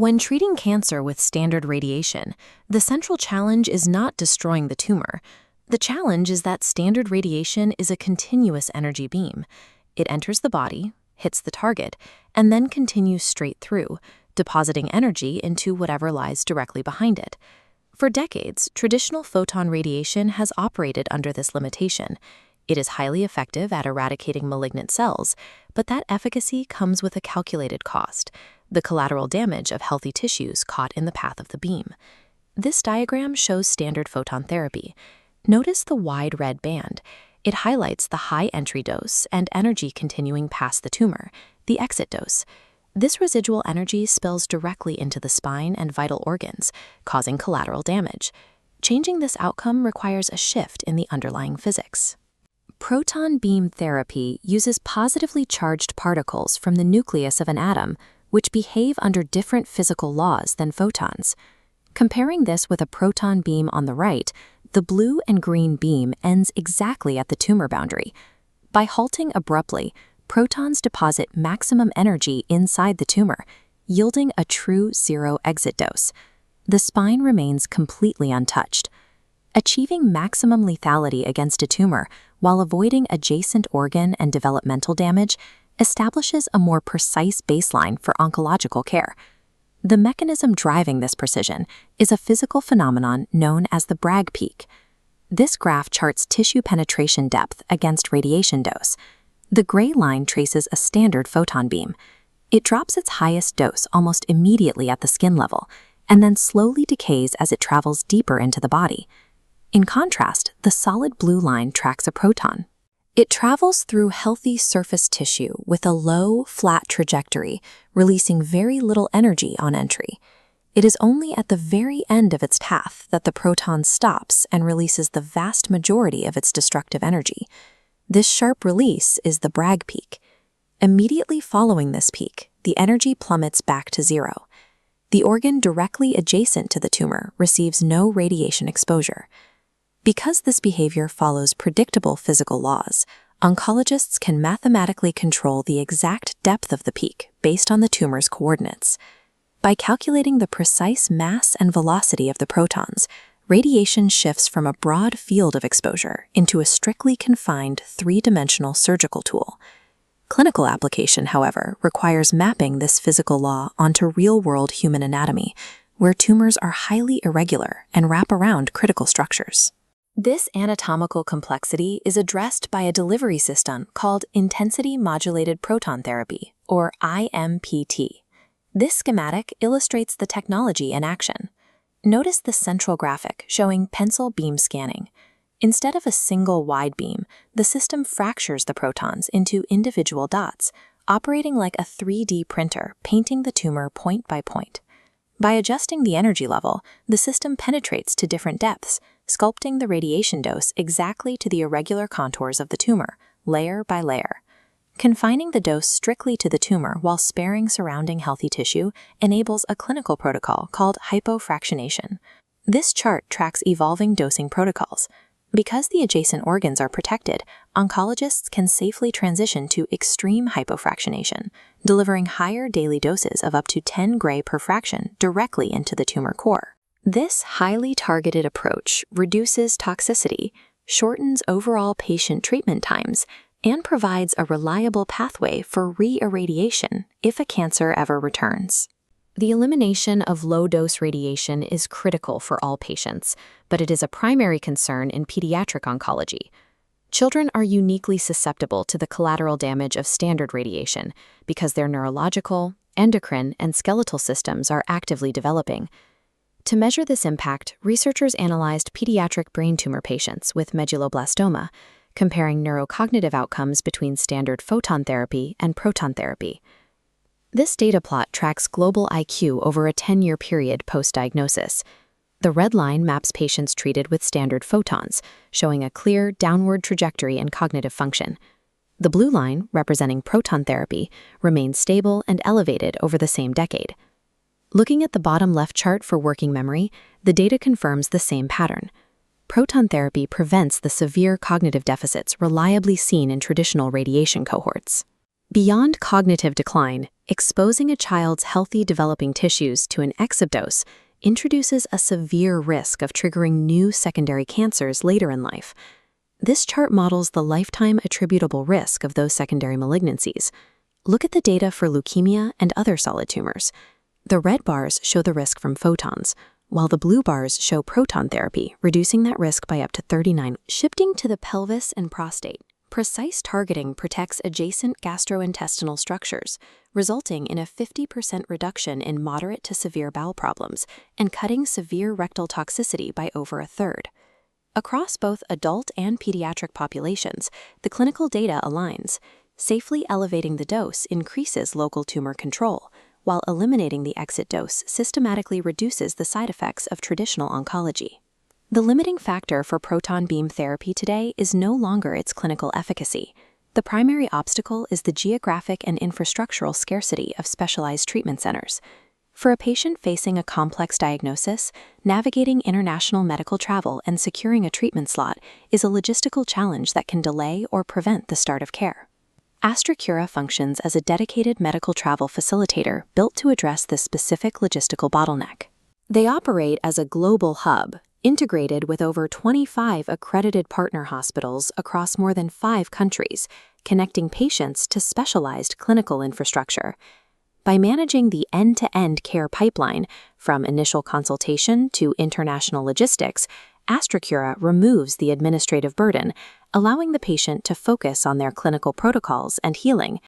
When treating cancer with standard radiation, the central challenge is not destroying the tumor. The challenge is that standard radiation is a continuous energy beam. It enters the body, hits the target, and then continues straight through, depositing energy into whatever lies directly behind it. For decades, traditional photon radiation has operated under this limitation. It is highly effective at eradicating malignant cells, but that efficacy comes with a calculated cost: the collateral damage of healthy tissues caught in the path of the beam. This diagram shows standard photon therapy. Notice the wide red band. It highlights the high entry dose and energy continuing past the tumor, the exit dose. This residual energy spills directly into the spine and vital organs, causing collateral damage. Changing this outcome requires a shift in the underlying physics. Proton beam therapy uses positively charged particles from the nucleus of an atom, which behave under different physical laws than photons. Comparing this with a proton beam on the right, the blue and green beam ends exactly at the tumor boundary. By halting abruptly, protons deposit maximum energy inside the tumor, yielding a true zero exit dose. The spine remains completely untouched. Achieving maximum lethality against a tumor while avoiding adjacent organ and developmental damage establishes a more precise baseline for oncological care. The mechanism driving this precision is a physical phenomenon known as the Bragg Peak. This graph charts tissue penetration depth against radiation dose. The gray line traces a standard photon beam. It drops its highest dose almost immediately at the skin level, and then slowly decays as it travels deeper into the body. In contrast, the solid blue line tracks a proton. It travels through healthy surface tissue with a low, flat trajectory, releasing very little energy on entry. It is only at the very end of its path that the proton stops and releases the vast majority of its destructive energy. This sharp release is the Bragg Peak. Immediately following this peak, the energy plummets back to zero. The organ directly adjacent to the tumor receives no radiation exposure. Because this behavior follows predictable physical laws, oncologists can mathematically control the exact depth of the peak based on the tumor's coordinates. By calculating the precise mass and velocity of the protons, radiation shifts from a broad field of exposure into a strictly confined three-dimensional surgical tool. Clinical application, however, requires mapping this physical law onto real-world human anatomy, where tumors are highly irregular and wrap around critical structures. This anatomical complexity is addressed by a delivery system called Intensity Modulated Proton Therapy, or IMPT. This schematic illustrates the technology in action. Notice the central graphic showing pencil beam scanning. Instead of a single wide beam, the system fractures the protons into individual dots, operating like a 3D printer, painting the tumor point by point. By adjusting the energy level, the system penetrates to different depths, sculpting the radiation dose exactly to the irregular contours of the tumor, layer by layer. Confining the dose strictly to the tumor while sparing surrounding healthy tissue enables a clinical protocol called hypofractionation. This chart tracks evolving dosing protocols. Because the adjacent organs are protected, oncologists can safely transition to extreme hypofractionation, delivering higher daily doses of up to 10 gray per fraction directly into the tumor core. This highly targeted approach reduces toxicity, shortens overall patient treatment times, and provides a reliable pathway for re-irradiation if a cancer ever returns. The elimination of low-dose radiation is critical for all patients, but it is a primary concern in pediatric oncology. Children are uniquely susceptible to the collateral damage of standard radiation because their neurological, endocrine, and skeletal systems are actively developing. To measure this impact, researchers analyzed pediatric brain tumor patients with medulloblastoma, comparing neurocognitive outcomes between standard photon therapy and proton therapy. This data plot tracks global IQ over a 10-year period post-diagnosis. The red line maps patients treated with standard photons, showing a clear downward trajectory in cognitive function. The blue line, representing proton therapy, remains stable and elevated over the same decade. Looking at the bottom left chart for working memory, the data confirms the same pattern. Proton therapy prevents the severe cognitive deficits reliably seen in traditional radiation cohorts. Beyond cognitive decline, exposing a child's healthy developing tissues to an exodose introduces a severe risk of triggering new secondary cancers later in life. This chart models the lifetime attributable risk of those secondary malignancies. Look at the data for leukemia and other solid tumors. The red bars show the risk from photons, while the blue bars show proton therapy, reducing that risk by up to 39. Shifting to the pelvis and prostate, precise targeting protects adjacent gastrointestinal structures, resulting in a 50% reduction in moderate to severe bowel problems and cutting severe rectal toxicity by over a third. Across both adult and pediatric populations, the clinical data aligns. Safely elevating the dose increases local tumor control, while eliminating the exit dose systematically reduces the side effects of traditional oncology. The limiting factor for proton beam therapy today is no longer its clinical efficacy. The primary obstacle is the geographic and infrastructural scarcity of specialized treatment centers. For a patient facing a complex diagnosis, navigating international medical travel and securing a treatment slot is a logistical challenge that can delay or prevent the start of care. AstraCura functions as a dedicated medical travel facilitator built to address this specific logistical bottleneck. They operate as a global hub, integrated with over 25 accredited partner hospitals across more than 5 countries, connecting patients to specialized clinical infrastructure. By managing the end-to-end care pipeline, from initial consultation to international logistics, AstraCura removes the administrative burden, allowing the patient to focus on their clinical protocols and healing